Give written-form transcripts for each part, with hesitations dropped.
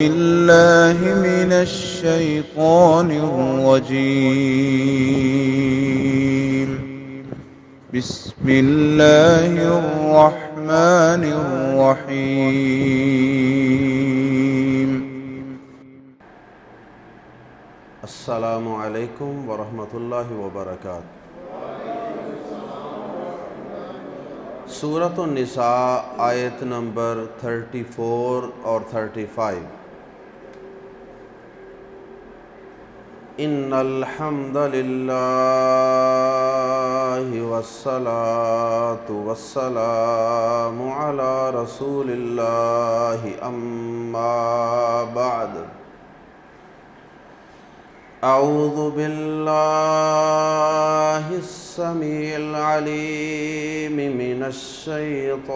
بالله من الشيطان الرجيم. بسم الله الرحمن الرحيم. السلام علیکم ورحمۃ اللہ وبرکاتہ۔ سورۃ النساء آیت نمبر 34 اور 35۔ ان الحمد للہ والصلاة والسلام علی رسول اللہ اما بعد۔ اعوذ باللہ السمیع العلیم من الشیطان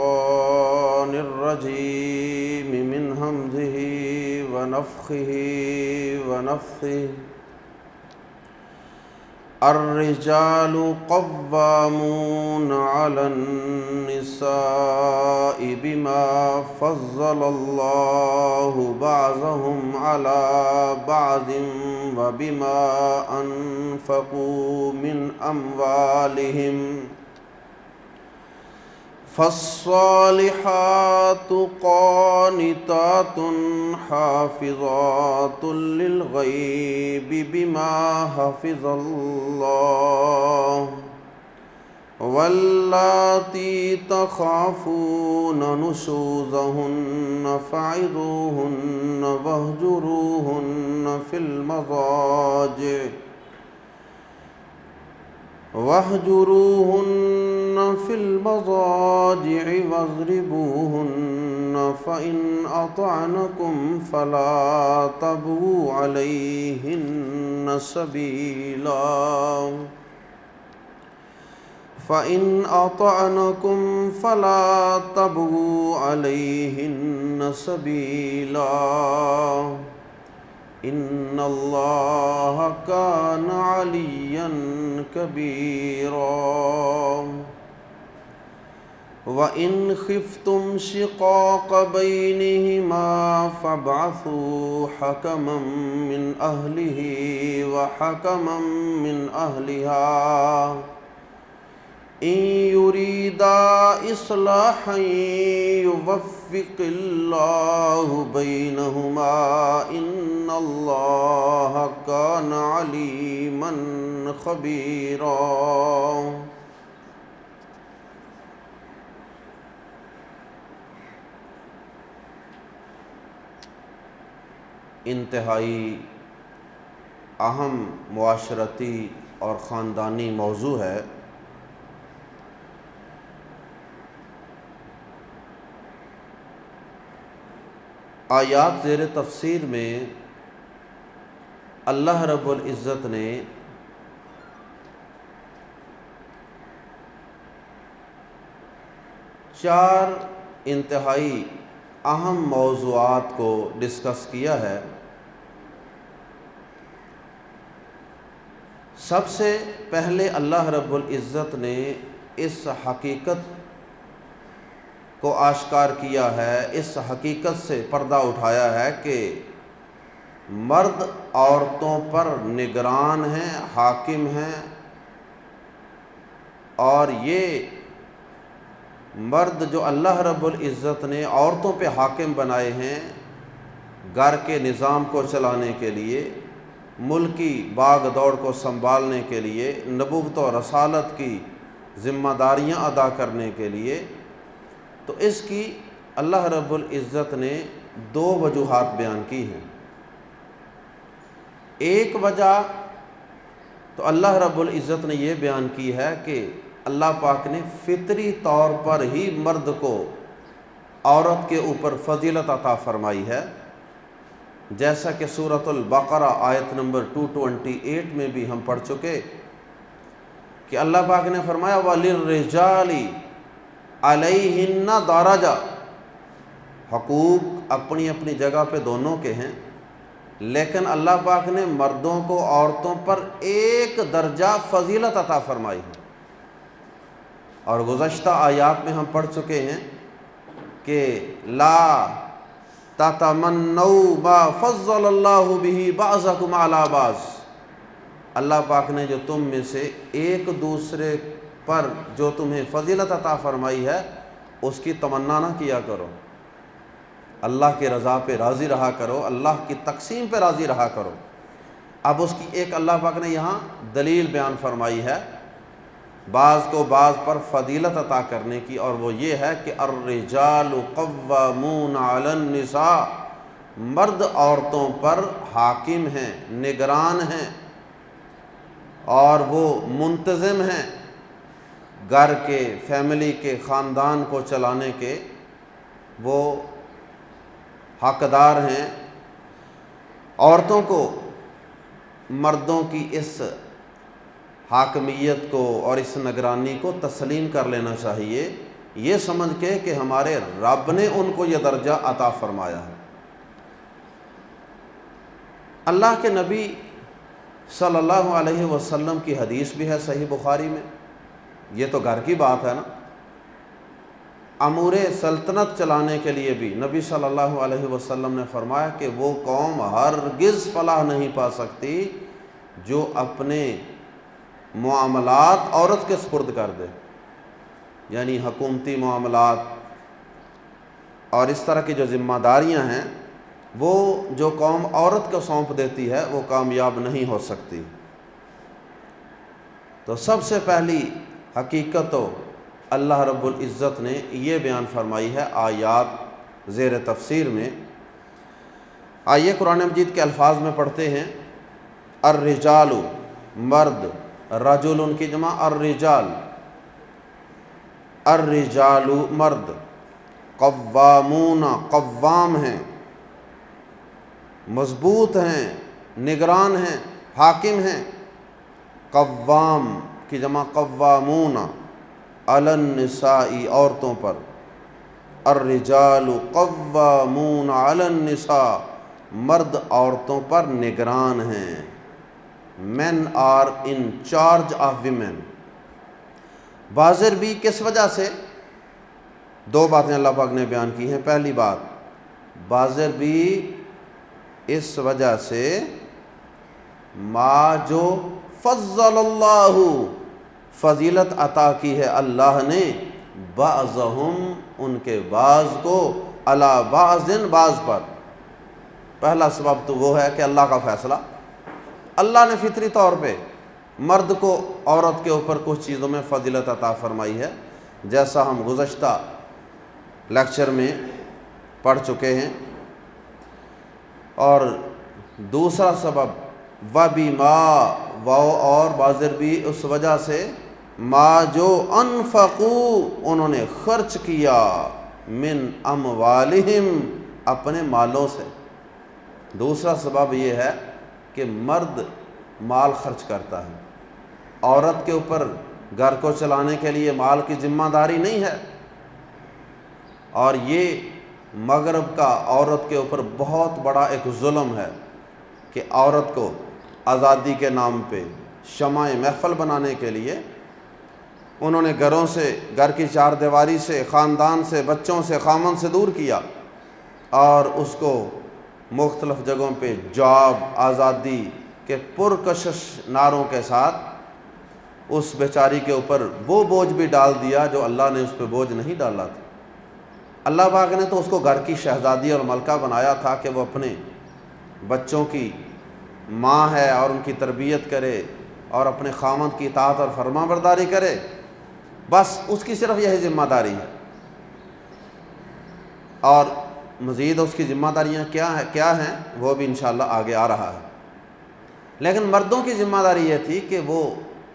الرجیم من ہمزہ ونفخہ ونفثہ۔ الرجال قوامون علی النساء بما فضل اللہ بعضهم علی بعض وبما انفقوا من اموالهم۔ فالصالحات قانتات حافظات للغیب بما حفظ اللہ۔ واللاتی تخافون نشوزهن فعظوهن واہجروهن فی المضاجع واضربوهن فإن أطعنكم فلا تبغوا عليهن سبيلا ان اللہ کان علیا کبیرا۔ وَإِنْ خِفْتُمْ شِقَاقَ بَيْنِهِمَا فَابْعَثُوا حَكَمًا مِّنْ أَهْلِهِ وَحَكَمًا مِّنْ أَهْلِهَا إِن يُرِيدَا إِصْلَاحًا يُوَفِّقِ اللَّهُ بَيْنَهُمَا إِنَّ اللَّهَ كَانَ عَلِيمًا خَبِيرًا۔ انتہائی اہم معاشرتی اور خاندانی موضوع ہے۔ آیات زیر تفسیر میں اللہ رب العزت نے چار انتہائی اہم موضوعات کو ڈسکس کیا ہے۔ سب سے پہلے اللہ رب العزت نے اس حقیقت کو آشکار کیا ہے، اس حقیقت سے پردہ اٹھایا ہے کہ مرد عورتوں پر نگران ہیں، حاکم ہیں، اور یہ مرد جو اللہ رب العزت نے عورتوں پہ حاکم بنائے ہیں گھر کے نظام کو چلانے کے لیے، ملکی باغ دوڑ کو سنبھالنے کے لیے، نبوت و رسالت کی ذمہ داریاں ادا کرنے کے لیے، تو اس کی اللہ رب العزت نے دو وجوہات بیان کی ہیں۔ ایک وجہ تو اللہ رب العزت نے یہ بیان کی ہے کہ اللہ پاک نے فطری طور پر ہی مرد کو عورت کے اوپر فضیلت عطا فرمائی ہے، جیسا کہ سورۃ البقرہ آیت نمبر 228 میں بھی ہم پڑھ چکے کہ اللہ پاک نے فرمایا وَلِلرِّجَالِ عَلَيْهِنَّ دَرَجَةٌ۔ حقوق اپنی اپنی جگہ پہ دونوں کے ہیں، لیکن اللہ پاک نے مردوں کو عورتوں پر ایک درجہ فضیلت عطا فرمائی ہے۔ اور گزشتہ آیات میں ہم پڑھ چکے ہیں کہ لا تتمنوا ما فضل اللہ بہ بعضکم علی بعض، اللہ پاک نے جو تم میں سے ایک دوسرے پر جو تمہیں فضیلت عطا فرمائی ہے اس کی تمنا نہ کیا کرو، اللہ کی رضا پہ راضی رہا کرو، اللہ کی تقسیم پہ راضی رہا کرو۔ اب اس کی ایک اللہ پاک نے یہاں دلیل بیان فرمائی ہے بعض کو بعض پر فضیلت عطا کرنے کی، اور وہ یہ ہے کہ الرجال قوامون علی النساء، مرد عورتوں پر حاکم ہیں، نگران ہیں، اور وہ منتظم ہیں، گھر کے، فیملی کے، خاندان کو چلانے کے وہ حقدار ہیں۔ عورتوں کو مردوں کی اس حاکمیت کو اور اس نگرانی کو تسلیم کر لینا چاہیے، یہ سمجھ کے کہ ہمارے رب نے ان کو یہ درجہ عطا فرمایا ہے۔ اللہ کے نبی صلی اللہ علیہ وسلم کی حدیث بھی ہے صحیح بخاری میں، یہ تو گھر کی بات ہے نا، امور سلطنت چلانے کے لیے بھی نبی صلی اللہ علیہ وسلم نے فرمایا کہ وہ قوم ہرگز فلاح نہیں پا سکتی جو اپنے معاملات عورت کے سپرد کر دے، یعنی حکومتی معاملات اور اس طرح کی جو ذمہ داریاں ہیں وہ جو قوم عورت کو سونپ دیتی ہے وہ کامیاب نہیں ہو سکتی۔ تو سب سے پہلی حقیقت تو اللہ رب العزت نے یہ بیان فرمائی ہے آیات زیر تفسیر میں۔ آئیے قرآن مجید کے الفاظ میں پڑھتے ہیں۔ الرجال مرد، رجل ان کی جمع الرجال، الرجال مرد، قوامون قوام ہیں، مضبوط ہیں، نگران ہیں، حاکم ہیں۔ قوام کی جمع قوامون، علی النساء عورتوں پر، الرجال قوامون علی النساء مرد عورتوں پر نگران ہیں۔ men are in charge of women۔ بازر بھی کس وجہ سے؟ دو باتیں اللہ پاک نے بیان کی ہیں۔ پہلی بات، بازر بھی اس وجہ سے ما جو فضل اللہ، فضیلت عطا کی ہے اللہ نے، بعضہم ان کے بعض کو، علی بعض بعض پر۔ پہلا سبب تو وہ ہے کہ اللہ کا فیصلہ، اللہ نے فطری طور پہ مرد کو عورت کے اوپر کچھ چیزوں میں فضیلت عطا فرمائی ہے، جیسا ہم گزشتہ لیکچر میں پڑھ چکے ہیں۔ اور دوسرا سبب وَبِمَا، واو اور بازر بھی اس وجہ سے، ما جو انفقوا انہوں نے خرچ کیا، من اموالہم اپنے مالوں سے۔ دوسرا سبب یہ ہے کہ مرد مال خرچ کرتا ہے، عورت کے اوپر گھر کو چلانے کے لیے مال کی ذمہ داری نہیں ہے، اور یہ مغرب کا عورت کے اوپر بہت بڑا ایک ظلم ہے کہ عورت کو آزادی کے نام پہ شمع محفل بنانے کے لیے انہوں نے گھروں سے، گھر کی چار دیواری سے، خاندان سے، بچوں سے، خامن سے دور کیا، اور اس کو مختلف جگہوں پہ جاب، آزادی کے پرکشش نعروں کے ساتھ اس بیچاری کے اوپر وہ بوجھ بھی ڈال دیا جو اللہ نے اس پہ بوجھ نہیں ڈالا تھا۔ اللہ پاک نے تو اس کو گھر کی شہزادی اور ملکہ بنایا تھا کہ وہ اپنے بچوں کی ماں ہے اور ان کی تربیت کرے اور اپنے خامند کی اطاعت اور فرما برداری کرے، بس اس کی صرف یہی ذمہ داری ہے، اور مزید اس کی ذمہ داریاں کیا ہیں وہ بھی انشاءاللہ آگے آ رہا ہے۔ لیکن مردوں کی ذمہ داری یہ تھی کہ وہ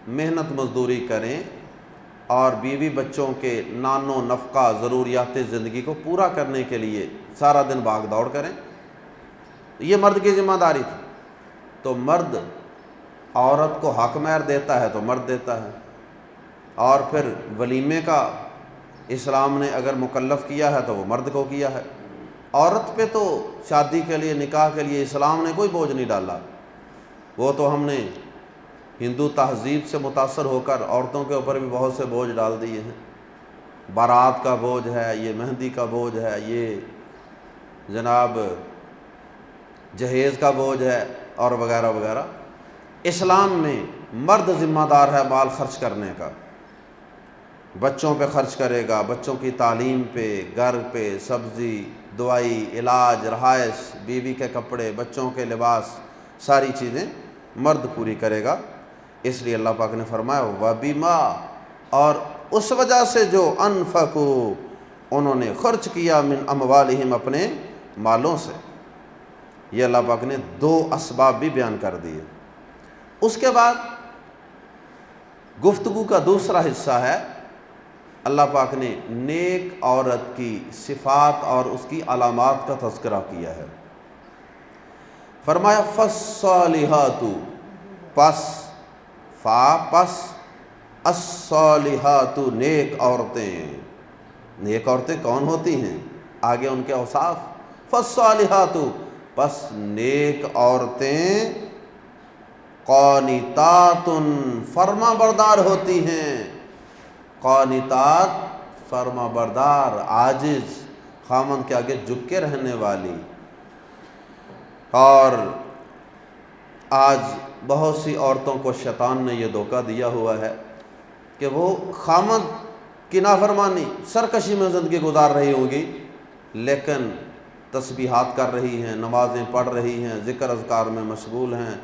محنت مزدوری کریں اور بیوی بچوں کے نان و نفقہ ضروریات زندگی کو پورا کرنے کے لیے سارا دن بھاگ دوڑ کریں، یہ مرد کی ذمہ داری تھی۔ تو مرد عورت کو حق مہر دیتا ہے تو مرد دیتا ہے، اور پھر ولیمے کا اسلام نے اگر مکلف کیا ہے تو وہ مرد کو کیا ہے۔ عورت پہ تو شادی کے لیے، نکاح کے لیے اسلام نے کوئی بوجھ نہیں ڈالا، وہ تو ہم نے ہندو تہذیب سے متاثر ہو کر عورتوں کے اوپر بھی بہت سے بوجھ ڈال دیے ہیں۔ بارات کا بوجھ ہے، یہ مہندی کا بوجھ ہے، یہ جناب جہیز کا بوجھ ہے اور وغیرہ وغیرہ۔ اسلام میں مرد ذمہ دار ہے مال خرچ کرنے کا، بچوں پہ خرچ کرے گا، بچوں کی تعلیم پہ، گھر پہ، سبزی، دوائی، علاج، رہائش، بیوی کے کپڑے، بچوں کے لباس، ساری چیزیں مرد پوری کرے گا۔ اس لیے اللہ پاک نے فرمایا وَبِمَا، اور اس وجہ سے جو انفقوا، انہوں نے خرچ کیا، من اموالہم، اپنے مالوں سے۔ یہ اللہ پاک نے دو اسباب بھی بیان کر دیے۔ اس کے بعد گفتگو کا دوسرا حصہ ہے، اللہ پاک نے نیک عورت کی صفات اور اس کی علامات کا تذکرہ کیا ہے۔ فرمایا فالصالحات، پس الصالحات، نیک عورتیں۔ نیک عورتیں کون ہوتی ہیں؟ آگے ان کے اوصاف، فالصالحات، پس نیک عورتیں، قانتات، فرما بردار ہوتی ہیں۔ قانتات، فرما بردار، عاجز، خامند کے آگے جھک کے رہنے والی۔ اور آج بہت سی عورتوں کو شیطان نے یہ دھوکہ دیا ہوا ہے کہ وہ خامند کی نافرمانی، سرکشی میں زندگی گزار رہی ہوگی، لیکن تسبیحات کر رہی ہیں، نمازیں پڑھ رہی ہیں، ذکر اذکار میں مشغول ہیں،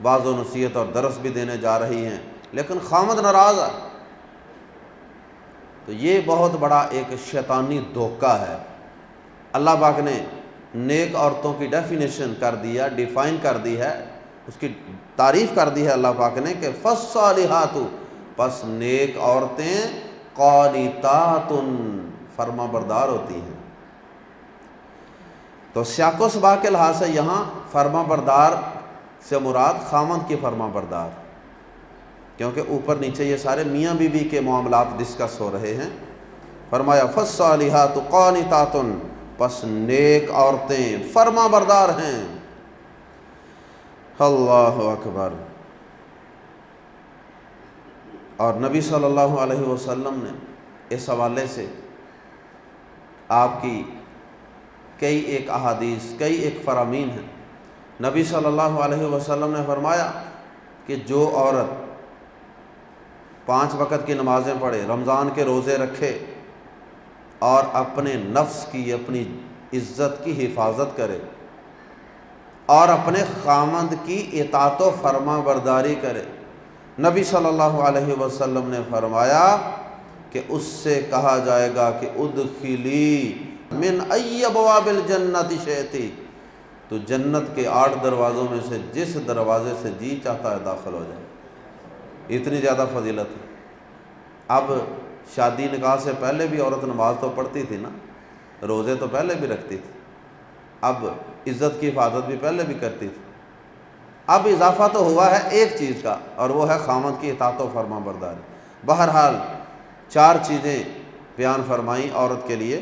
بعض و نصیحت اور درس بھی دینے جا رہی ہیں، لیکن خامند ناراض ہے۔ تو یہ بہت بڑا ایک شیطانی دھوکہ ہے۔ اللہ پاک نے نیک عورتوں کی ڈیفینیشن کر دیا، ڈیفائن کر دی ہے، اس کی تعریف کر دی ہے اللہ پاک نے کہ فالصالحات، پس نیک عورتیں، قانتات، فرما بردار ہوتی ہیں۔ تو سیاق و سباق کے لحاظ سے یہاں فرما بردار سے مراد خامند کی فرما بردار، کیونکہ اوپر نیچے یہ سارے میاں بیوی کے معاملات ڈسکس ہو رہے ہیں۔ فرمایا فالصالحات قانتات، پس نیک عورتیں فرما بردار ہیں۔ اللہ اکبر۔ اور نبی صلی اللہ علیہ وسلم نے اس حوالے سے آپ کی کئی ایک احادیث، کئی ایک فرامین ہیں۔ نبی صلی اللہ علیہ وسلم نے فرمایا کہ جو عورت 5 وقت کی نمازیں پڑھے، رمضان کے روزے رکھے اور اپنے نفس کی، اپنی عزت کی حفاظت کرے اور اپنے خامند کی اطاعت و فرما برداری کرے، نبی صلی اللہ علیہ وسلم نے فرمایا کہ اس سے کہا جائے گا کہ ادخلی من ای ابواب الجنت شئتی، تو جنت کے 8 دروازوں میں سے جس دروازے سے جی چاہتا ہے داخل ہو جائے۔ اتنی زیادہ فضیلت ہے۔ اب شادی نکاح سے پہلے بھی عورت نماز تو پڑھتی تھی نا، روزے تو پہلے بھی رکھتی تھی، اب عزت کی حفاظت بھی پہلے بھی کرتی تھی، اب اضافہ تو ہوا ہے ایک چیز کا، اور وہ ہے خامند کی اطاعت و فرما برداری۔ بہرحال 4 چیزیں بیان فرمائیں عورت کے لیے،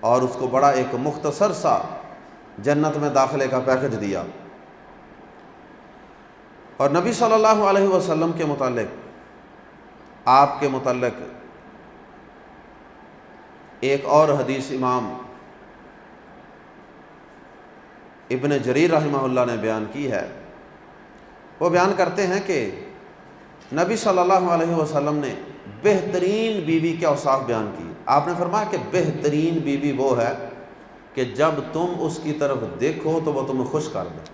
اور اس کو بڑا ایک مختصر سا جنت میں داخلے کا پیکج دیا۔ اور نبی صلی اللہ علیہ وسلم کے متعلق، آپ کے متعلق ایک اور حدیث امام ابن جریر رحمہ اللہ نے بیان کی ہے۔ وہ بیان کرتے ہیں کہ نبی صلی اللہ علیہ وسلم نے بہترین بیوی کے اوصاف بیان کی۔ آپ نے فرمایا کہ بہترین بیوی وہ ہے کہ جب تم اس کی طرف دیکھو تو وہ تمہیں خوش کر دے،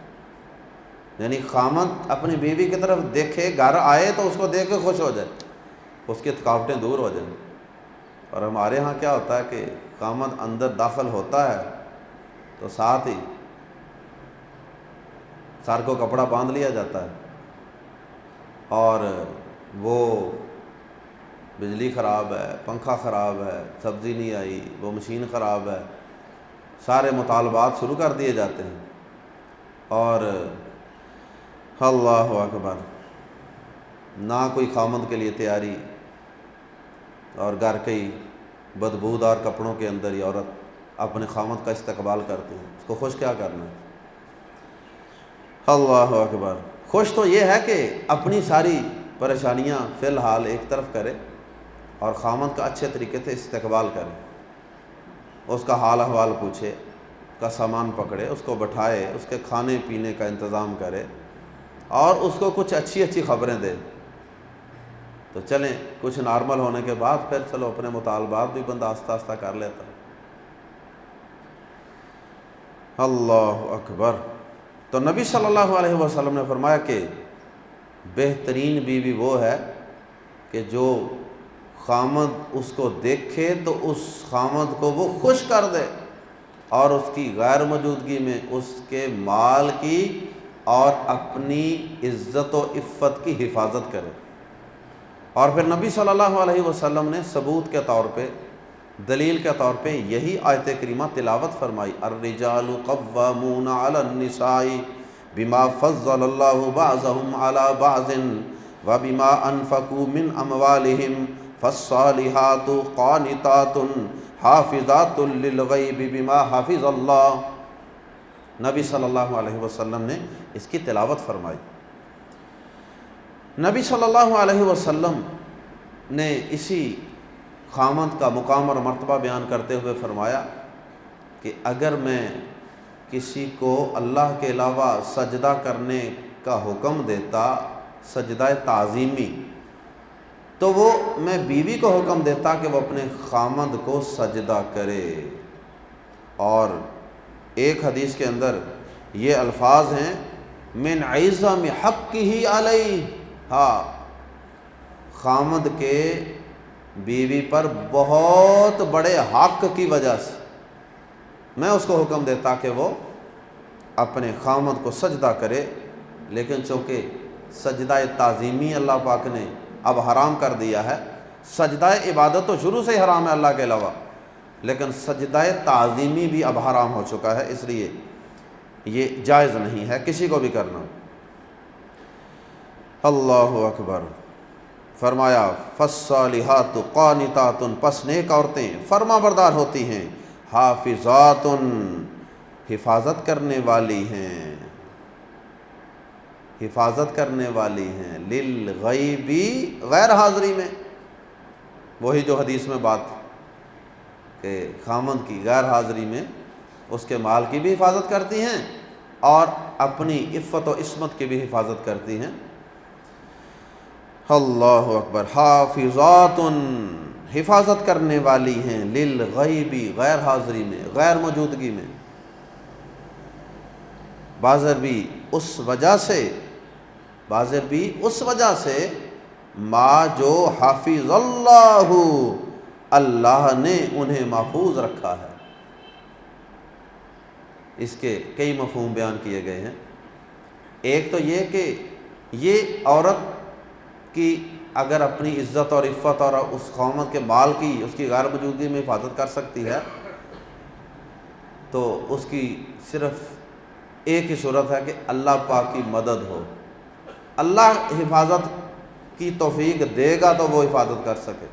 یعنی خامند اپنی بیوی کی طرف دیکھے، گھر آئے تو اس کو دیکھ کے خوش ہو جائے، اس کی تھکاوٹیں دور ہو جائیں۔ اور ہمارے ہاں کیا ہوتا ہے کہ خامند اندر داخل ہوتا ہے تو ساتھ ہی سر کو کپڑا باندھ لیا جاتا ہے، اور وہ بجلی خراب ہے، پنکھا خراب ہے، سبزی نہیں آئی، وہ مشین خراب ہے، سارے مطالبات شروع کر دیے جاتے ہیں، اور اللہ اکبر، نہ کوئی خامند کے لیے تیاری، اور گھر کے ہی بدبودار کپڑوں کے اندر ہی عورت اپنے خامند کا استقبال کرتی ہے۔ اس کو خوش کیا کرنا ہے؟ اللہ اکبر۔ خوش تو یہ ہے کہ اپنی ساری پریشانیاں فی الحال ایک طرف کرے اور خامند کا اچھے طریقے سے استقبال کرے، اس کا حال احوال پوچھے، کا سامان پکڑے، اس کو بٹھائے، اس کے کھانے پینے کا انتظام کرے اور اس کو کچھ اچھی اچھی خبریں دے، تو چلیں کچھ نارمل ہونے کے بعد پھر چلو اپنے مطالبات بھی بندہ آہستہ آہستہ کر لیتا ہے۔ اللہ اکبر۔ تو نبی صلی اللہ علیہ وسلم نے فرمایا کہ بہترین بیوی وہ ہے کہ جو خامد اس کو دیکھے تو اس خامد کو وہ خوش کر دے اور اس کی غیر موجودگی میں اس کے مال کی اور اپنی عزت و عفت کی حفاظت کرے۔ اور پھر نبی صلی اللہ علیہ وسلم نے ثبوت کے طور پہ، دلیل کے طور پہ یہی آیت کریمہ تلاوت فرمائی، الرجال قوامون علی النساء بما فضل اللہ بعضهم علی بعض وبما انفقوا من اموالهم فالصالحات قانتات حافظات للغیب بما حفظ اللہ۔ نبی صلی اللہ علیہ وسلم نے اس کی تلاوت فرمائی۔ نبی صلی اللہ علیہ وسلم نے اسی خامد کا مقام اور مرتبہ بیان کرتے ہوئے فرمایا کہ اگر میں کسی کو اللہ کے علاوہ سجدہ کرنے کا حکم دیتا، سجدہ تعظیمی، تو وہ میں بیوی کو حکم دیتا کہ وہ اپنے خامد کو سجدہ کرے۔ اور ایک حدیث کے اندر یہ الفاظ ہیں، من عظم حقہ علیہ، ہاں، خامد کے بیوی پر بہت بڑے حق کی وجہ سے میں اس کو حکم دیتا کہ وہ اپنے خامد کو سجدہ کرے، لیکن چونکہ سجدہ تعظیمی اللہ پاک نے اب حرام کر دیا ہے، سجدہ عبادت تو شروع سے ہی حرام ہے اللہ کے علاوہ، لیکن سجدہ تعظیمی بھی اب حرام ہو چکا ہے، اس لیے یہ جائز نہیں ہے کسی کو بھی کرنا۔ اللہ اکبر۔ فرمایا فالصالحات قانتات، پس نیک عورتیں فرما بردار ہوتی ہیں، حافظات، حفاظت کرنے والی ہیں، حفاظت کرنے والی ہیں، للغیبی، غیر حاضری میں، وہی جو حدیث میں بات کہ خامند کی غیر حاضری میں اس کے مال کی بھی حفاظت کرتی ہیں اور اپنی عفت و عصمت کی بھی حفاظت کرتی ہیں۔ اللہ اکبر۔ حافظات، حفاظت کرنے والی ہیں، للغیبی، غیر حاضری میں، غیر موجودگی میں، بعضر بھی اس وجہ سے ما جو حافظ اللہ، اللہ نے انہیں محفوظ رکھا ہے۔ اس کے کئی مفہوم بیان کیے گئے ہیں۔ ایک تو یہ کہ یہ عورت کی اگر اپنی عزت اور عفت اور اس خامد کے مال کی اس کی غیر موجودگی میں حفاظت کر سکتی ہے، تو اس کی صرف ایک ہی صورت ہے کہ اللہ پاک کی مدد ہو، اللہ حفاظت کی توفیق دے گا تو وہ حفاظت کر سکے،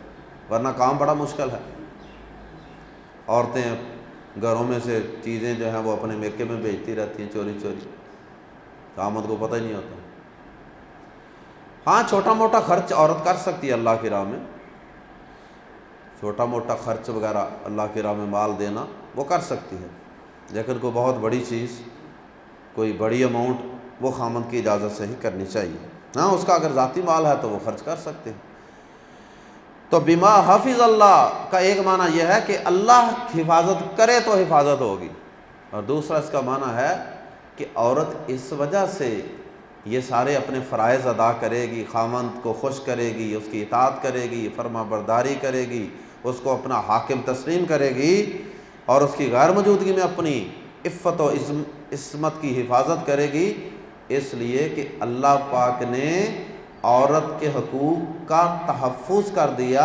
ورنہ کام بڑا مشکل ہے۔ عورتیں گھروں میں سے چیزیں جو ہیں وہ اپنے میکے میں بیچتی رہتی ہیں چوری چوری، خامد کو پتہ ہی نہیں ہوتا۔ ہاں، چھوٹا موٹا خرچ عورت کر سکتی ہے اللہ کی راہ میں، چھوٹا موٹا خرچ وغیرہ اللہ کی راہ میں مال دینا وہ کر سکتی ہے، لیکن کوئی بہت بڑی چیز، کوئی بڑی اماؤنٹ وہ خامد کی اجازت سے ہی کرنی چاہیے۔ ہاں، اس کا اگر ذاتی مال ہے تو وہ خرچ کر سکتے ہیں۔ تو بما حافظ اللہ کا ایک معنی یہ ہے کہ اللہ حفاظت کرے تو حفاظت ہوگی، اور دوسرا اس کا معنی ہے کہ عورت اس وجہ سے یہ سارے اپنے فرائض ادا کرے گی، خامند کو خوش کرے گی، اس کی اطاعت کرے گی، فرما برداری کرے گی، اس کو اپنا حاکم تسلیم کرے گی، اور اس کی غیر موجودگی میں اپنی عفت و عصمت کی حفاظت کرے گی، اس لیے کہ اللہ پاک نے عورت کے حقوق کا تحفظ کر دیا،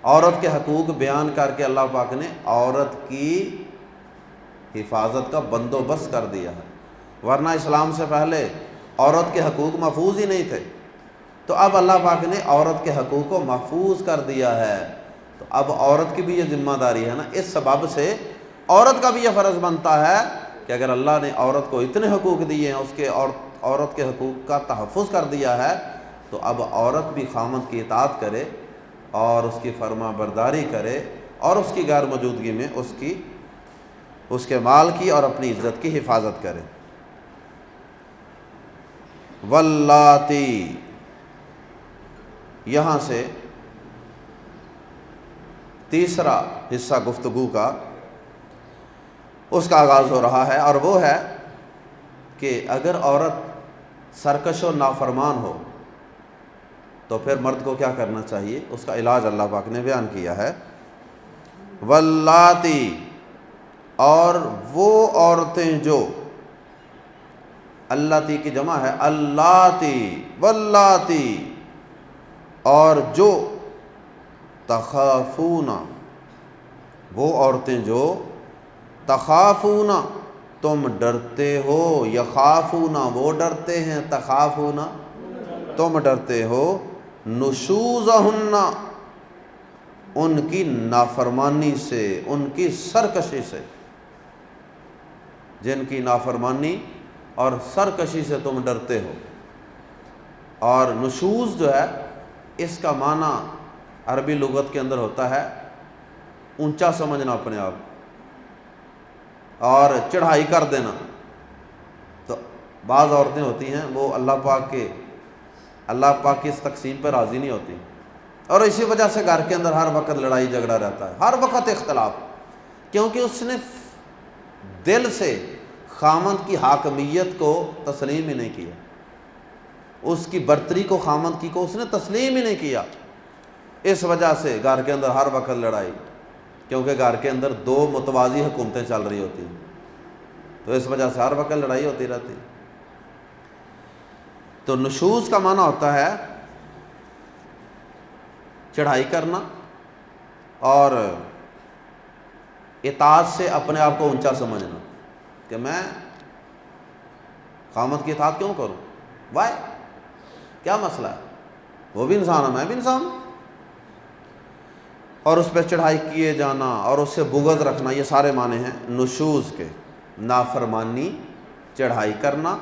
عورت کے حقوق بیان کر کے اللہ پاک نے عورت کی حفاظت کا بندوبست کر دیا ہے، ورنہ اسلام سے پہلے عورت کے حقوق محفوظ ہی نہیں تھے، تو اب اللہ پاک نے عورت کے حقوق کو محفوظ کر دیا ہے، تو اب عورت کی بھی یہ ذمہ داری ہے نا، اس سبب سے عورت کا بھی یہ فرض بنتا ہے کہ اگر اللہ نے عورت کو اتنے حقوق دیے ہیں، اس کے عورت کے حقوق کا تحفظ کر دیا ہے، تو اب عورت بھی خامد کی اطاعت کرے اور اس کی فرما برداری کرے اور اس کی غیر موجودگی میں اس کی اس کے مال کی اور اپنی عزت کی حفاظت کرے۔ واللاتی، یہاں سے تیسرا حصہ گفتگو کا اس کا آغاز ہو رہا ہے، اور وہ ہے کہ اگر عورت سرکش و نافرمان ہو تو پھر مرد کو کیا کرنا چاہیے، اس کا علاج اللہ پاک نے بیان کیا ہے۔ واللاتی، اور وہ عورتیں جو، اللاتی کی جمع ہے اللاتی، واللاتی، اور جو، تخافون، وہ عورتیں جو، تخافون، تم ڈرتے ہو، یخافون وہ ڈرتے ہیں، تخافون تم ڈرتے ہو، نشوزہن ان کی نافرمانی سے، ان کی سرکشی سے، جن کی نافرمانی اور سرکشی سے تم ڈرتے ہو۔ اور نشوز جو ہے اس کا معنی عربی لغت کے اندر ہوتا ہے اونچا سمجھنا اپنے آپ اور چڑھائی کر دینا۔ تو بعض عورتیں ہوتی ہیں وہ اللہ پاک کی اس تقسیم پر راضی نہیں ہوتی، اور اسی وجہ سے گھر کے اندر ہر وقت لڑائی جھگڑا رہتا ہے، ہر وقت اختلاف، کیونکہ اس نے دل سے خامند کی حاکمیت کو تسلیم ہی نہیں کیا، اس کی برتری کو، خامند کی کو اس نے تسلیم ہی نہیں کیا۔ اس وجہ سے گھر کے اندر ہر وقت لڑائی، کیونکہ گھر کے اندر دو متوازی حکومتیں چل رہی ہوتی ہیں، تو اس وجہ سے ہر وقت لڑائی ہوتی رہتی۔ تو نشوز کا معنی ہوتا ہے چڑھائی کرنا اور اطاعت سے اپنے آپ کو اونچا سمجھنا، کہ میں خامد کی اطاعت کیوں کروں، وائی، کیا مسئلہ ہے، وہ بھی انسان ہے میں بھی انسان ہوں۔ اور اس پہ چڑھائی کیے جانا اور اس سے بغض رکھنا، یہ سارے معنی ہیں نشوز کے، نافرمانی، چڑھائی کرنا،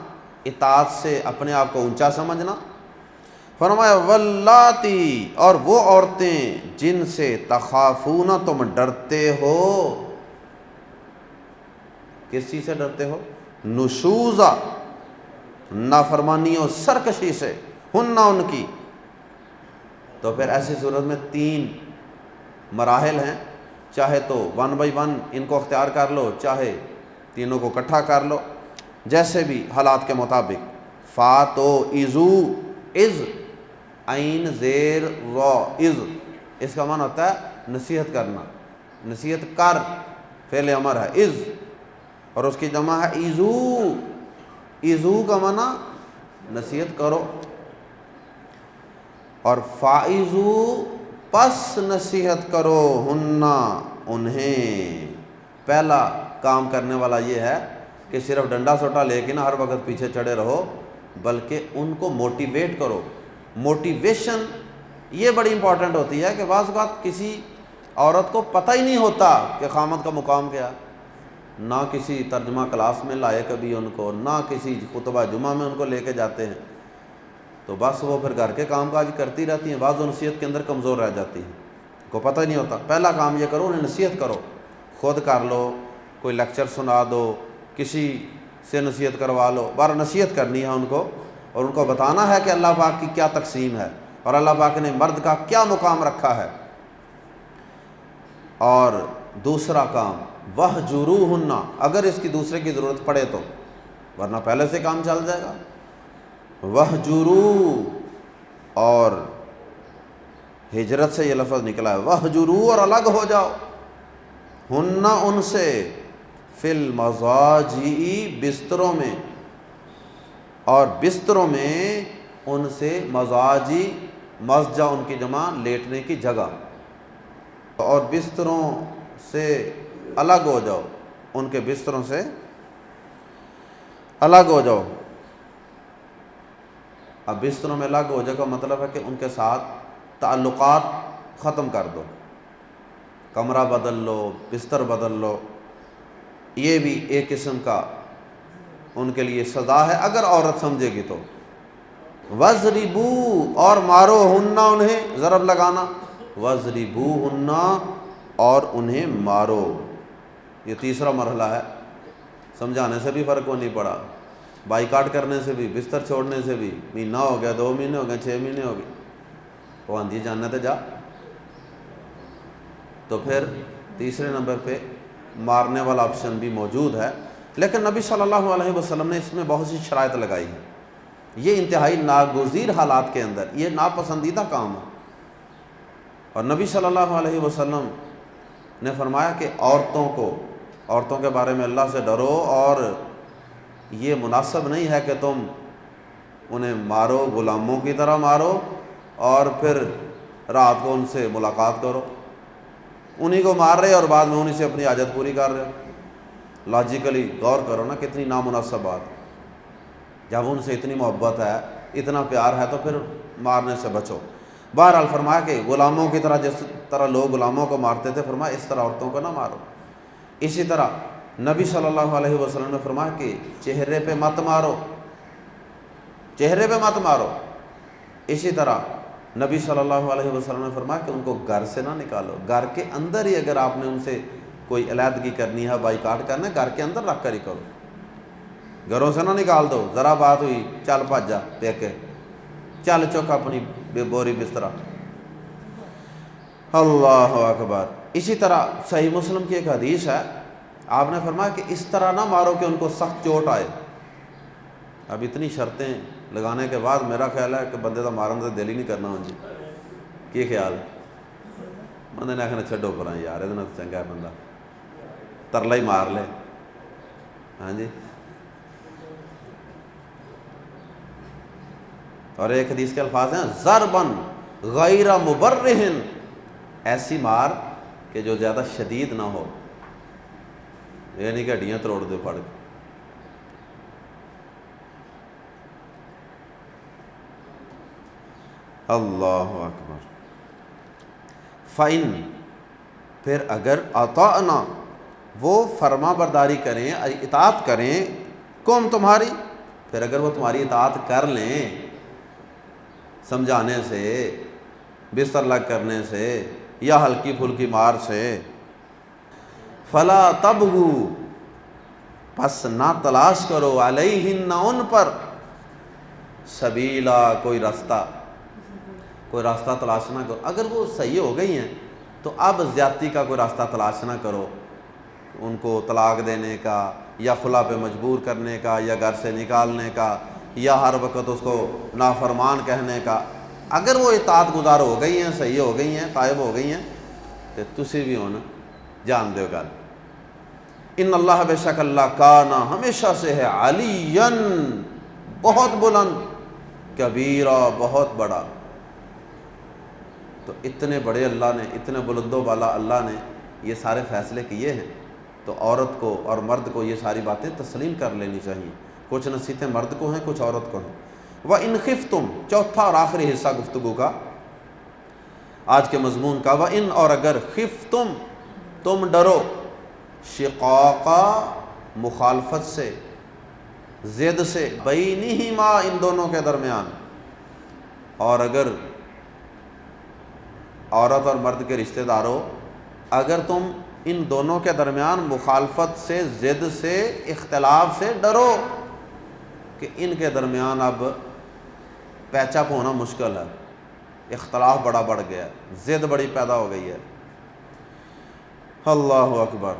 اطاعت سے اپنے آپ کو اونچا سمجھنا۔ فرمایا واللاتی، اور وہ عورتیں جن سے تخافون تم ڈرتے ہو، کس چیز سے ڈرتے ہو، نشوزا، نافرمانی اور سرکشی سے، ہننا ان کی۔ تو پھر ایسی صورت میں 3 مراحل ہیں، چاہے تو 1 بائی 1 ان کو اختیار کر لو، چاہے تینوں کو اکٹھا کر لو، جیسے بھی حالات کے مطابق۔ فاتو ازو، از، عین زیر را، از، اس کا معنی ہوتا ہے نصیحت کرنا، نصیحت کر، فعل امر ہے، از، اور اس کی جمع ہے ایزو، ایزو کا معنی نصیحت کرو، اور فائزو، پس نصیحت کرو، ہننا انہیں۔ پہلا کام کرنے والا یہ ہے کہ صرف ڈنڈا سوٹا لے کے نہ ہر وقت پیچھے چڑھے رہو، بلکہ ان کو موٹیویٹ کرو۔ موٹیویشن یہ بڑی امپورٹنٹ ہوتی ہے کہ بعض اوقات کسی عورت کو پتہ ہی نہیں ہوتا کہ خامد کا مقام کیا، نہ کسی ترجمہ کلاس میں لائے کبھی ان کو، نہ کسی خطبہ جمعہ میں ان کو لے کے جاتے ہیں، تو بس وہ پھر گھر کے کام کاج کرتی رہتی ہیں، بعض نصیحت کے اندر کمزور رہ جاتی ہیں، کو پتہ ہی نہیں ہوتا۔ پہلا کام یہ کرو، انہیں نصیحت کرو، خود کر لو، کوئی لیکچر سنا دو، کسی سے نصیحت کروا لو، بار نصیحت کرنی ہے ان کو، اور ان کو بتانا ہے کہ اللہ پاک کی کیا تقسیم ہے اور اللہ پاک نے مرد کا کیا مقام رکھا ہے۔ اور دوسرا کام وَهْجُرُوهُنَّ، اگر اس کی دوسرے کی ضرورت پڑے تو، ورنہ پہلے سے کام چل جائے گا۔ وَهْجُرُوا، اور ہجرت سے یہ لفظ نکلا ہے، وَهْجُرُوا، اور الگ ہو جاؤ، ہننا ان سے، فی المضاجع، بستروں میں، اور بستروں میں ان سے، مضاجع، مضجع ان کی جمع لیٹنے کی جگہ، اور بستروں سے الگ ہو جاؤ، ان کے بستروں سے الگ ہو جاؤ۔ اب بستروں میں الگ ہو جانے کا مطلب ہے کہ ان کے ساتھ تعلقات ختم کر دو، کمرہ بدل لو، بستر بدل لو، یہ بھی ایک قسم کا ان کے لیے سزا ہے اگر عورت سمجھے گی تو۔ وَضْرِبُوا، اور مارو، ہننا انہیں، ضرب لگانا، وَضْرِبُوهُنَّ، اور انہیں مارو۔ یہ تیسرا مرحلہ ہے. سمجھانے سے بھی فرق کو نہیں پڑا, بائیکاٹ کرنے سے بھی, بستر چھوڑنے سے بھی. مہینہ ہو گیا, 2 مہینے ہو گئے, 6 مہینے ہو گئے, وہ آندھی جاننا تو جا. تو پھر تیسرے نمبر پہ مارنے والا آپشن بھی موجود ہے, لیکن نبی صلی اللہ علیہ وسلم نے اس میں بہت سی شرائط لگائی ہیں. یہ انتہائی ناگزیر حالات کے اندر یہ ناپسندیدہ کام ہے. اور نبی صلی اللہ علیہ وسلم نے فرمایا کہ عورتوں کے بارے میں اللہ سے ڈرو, اور یہ مناسب نہیں ہے کہ تم انہیں مارو, غلاموں کی طرح مارو, اور پھر رات کو ان سے ملاقات کرو. انہی کو مار رہے اور بعد میں انہی سے اپنی حاجت پوری کر رہے ہو. لاجیکلی غور کرو نا, کتنی نامناسب بات. جب ان سے اتنی محبت ہے, اتنا پیار ہے, تو پھر مارنے سے بچو. بہرحال فرمایا کہ غلاموں کی طرح, جس طرح لوگ غلاموں کو مارتے تھے, فرمایا اس طرح عورتوں کو نہ مارو. اسی طرح نبی صلی اللہ علیہ وسلم نے فرمایا کہ چہرے پہ مت مارو, چہرے پہ مت مارو. اسی طرح نبی صلی اللہ علیہ وسلم نے فرمایا کہ ان کو گھر سے نہ نکالو. گھر کے اندر ہی اگر آپ نے ان سے کوئی علیحدگی کرنی ہے, بائیکاٹ کرنا ہے, گھر کے اندر رکھ کر ہی کرو, گھروں سے نہ نکال دو. ذرا بات ہوئی, چل بھاج جا پیکے, چل چک اپنی بوری بسترا. اللہ اکبر. اسی طرح صحیح مسلم کی ایک حدیث ہے, آپ نے فرمایا کہ اس طرح نہ مارو کہ ان کو سخت چوٹ آئے. اب اتنی شرطیں لگانے کے بعد میرا خیال ہے کہ بندے کا مارن سے دل ہی نہیں کرنا. ہوں جی کی خیال, بندے نے آخنا چھڈو پرا یار, یہ چنگا ہے بندہ ترلا ہی مار لے. ہاں جی. اور ایک حدیث کے الفاظ ہیں ضربن غیر مبرح, ایسی مار کہ جو زیادہ شدید نہ ہو, یہ نہیں کہ ہڈیاں توڑ دے پڑ کے. اللہ اکبر. فَإِن, پھر اگر اطعنا, وہ فرما برداری کریں, اطاعت کریں, قوم تمہاری, پھر اگر وہ تمہاری اطاعت کر لیں, سمجھانے سے, بستر لگ کرنے سے, یا ہلکی پھلکی مار سے, فلا تبغوا, پس نہ تلاش کرو, علیہن, ان پر, سبیلا, کوئی راستہ تلاش نہ کرو. اگر وہ صحیح ہو گئی ہیں تو اب زیادتی کا کوئی راستہ تلاش نہ کرو, ان کو طلاق دینے کا, یا خلا پہ مجبور کرنے کا, یا گھر سے نکالنے کا, یا ہر وقت اس کو نافرمان کہنے کا. اگر وہ اطاعت گزار ہو گئی ہیں, صحیح ہو گئی ہیں, تائب ہو گئی ہیں, تو تسی بھی ہونا جان دو گل. ان اللہ, بے شک اللہ, کانا, ہمیشہ سے ہے, علیاً, بہت بلند, کبیرہ, بہت بڑا. تو اتنے بڑے اللہ نے, اتنے بلند و بالا اللہ نے یہ سارے فیصلے کیے ہیں, تو عورت کو اور مرد کو یہ ساری باتیں تسلیم کر لینی چاہیے. کچھ نصیحتیں مرد کو ہیں, کچھ عورت کو ہیں. وَإِنْ خِفْتُمْ, چوتھا اور آخری حصہ گفتگو کا, آج کے مضمون کا. وَإِنْ, اور اگر, خِفْتُمْ, تم ڈرو, شقاقا, مخالفت سے, ضد سے, بینہما, ان دونوں کے درمیان. اور اگر عورت اور مرد کے رشتہ داروں, اگر تم ان دونوں کے درمیان مخالفت سے, ضد سے, اختلاف سے ڈرو کہ ان کے درمیان اب پیچ اپ ہونا مشکل ہے, اختلاف بڑا بڑھ گیا ہے, ضد بڑی پیدا ہو گئی ہے. اللہ اکبر.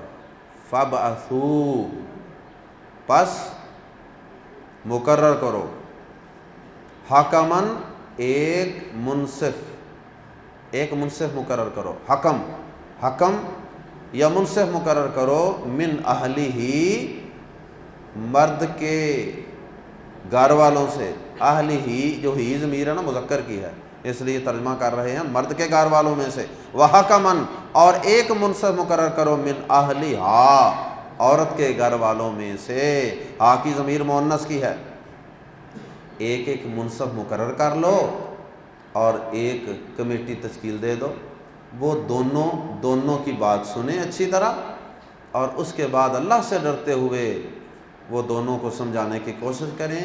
فَابْعَثُوا, پس مقرر کرو, حکماً, ایک منصف مقرر کرو, حکم یا منصف مقرر کرو, من اہلہ, مرد کے گھر والوں سے. اہلہ, جو ہی ضمیر ہے نا مذکر کی ہے, اس لیے ترجمہ کر رہے ہیں مرد کے گھر والوں میں سے. وحکماً, اور ایک منصف مقرر کرو, من اہلہا, عورت کے گھر والوں میں سے. ہا کی ضمیر مؤنث کی ہے. ایک منصف مقرر کر لو اور ایک کمیٹی تشکیل دے دو. وہ دونوں کی بات سنیں اچھی طرح, اور اس کے بعد اللہ سے ڈرتے ہوئے وہ دونوں کو سمجھانے کی کوشش کریں,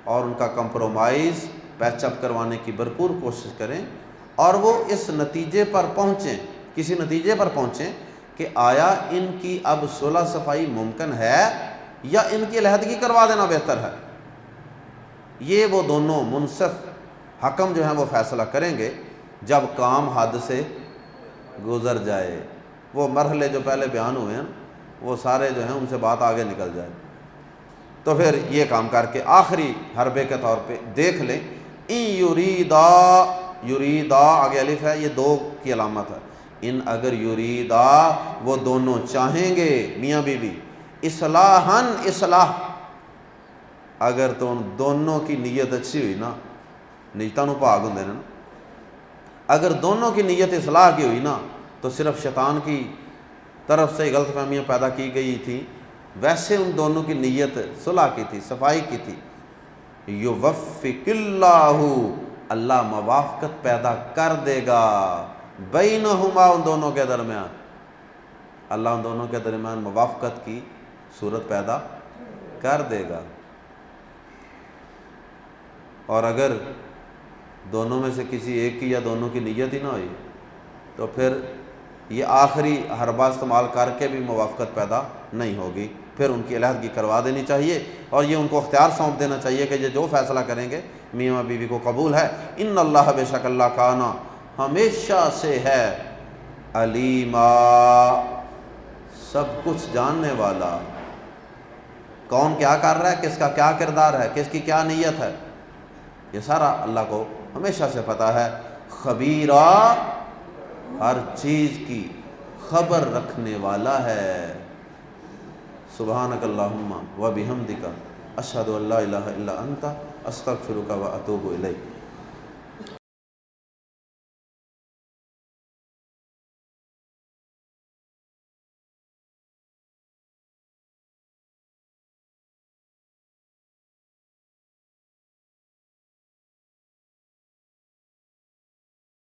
اور ان کا کمپرومائز, پیچ اپ کروانے کی بھرپور کوشش کریں, اور وہ اس نتیجے پر پہنچیں, کسی نتیجے پر پہنچیں کہ آیا ان کی اب صلح صفائی ممکن ہے یا ان کی علیحدگی کروا دینا بہتر ہے۔ یہ وہ دونوں منصف حکم جو ہیں وہ فیصلہ کریں گے جب کام حد سے گزر جائے۔ وہ مرحلے جو پہلے بیان ہوئے ہیں وہ سارے جو ہیں ان سے بات آگے نکل جائے، تو پھر یہ کام کر کے آخری حربے کے طور پہ دیکھ لیں، ان یریدا آگے الف ہے، یہ دو کی علامت ہے، ان اگر یریدا وہ دونوں چاہیں گے میاں بیوی، اصلاحاً اصلاح، اگر تو ان دونوں کی نیت اچھی ہوئی نا، نیتاں نو بھاگ ہوندے نے نا، اگر دونوں کی نیت اصلاح کی ہوئی نا تو صرف شیطان کی طرف سے غلط فہمیاں پیدا کی گئی تھی، ویسے ان دونوں کی نیت صلح کی تھی، صفائی کی تھی۔ یوفق اللہ، اللہ موافقت پیدا کر دے گا، بینہما ان دونوں کے درمیان، اللہ ان دونوں کے درمیان موافقت کی صورت پیدا کر دے گا۔ اور اگر دونوں میں سے کسی ایک کی یا دونوں کی نیت ہی نہ ہوئی تو پھر یہ آخری حربہ استعمال کر کے بھی موافقت پیدا نہیں ہوگی، پھر ان کی علیحدگی کروا دینی چاہیے اور یہ ان کو اختیار سونپ دینا چاہیے کہ یہ جو فیصلہ کریں گے میاں بیوی کو قبول ہے۔ ان اللہ بے شک اللہ کانا ہمیشہ سے ہے، علیما سب کچھ جاننے والا، کون کیا کر رہا ہے، کس کا کیا کردار ہے، کس کی کیا نیت ہے، یہ سارا اللہ کو ہمیشہ سے پتہ ہے، خبیرہ ہر چیز کی خبر رکھنے والا ہے۔ سبحانک اللہم و بحمدک اشہد ان لا الہ الا انت استغفرک و اتوب الیک۔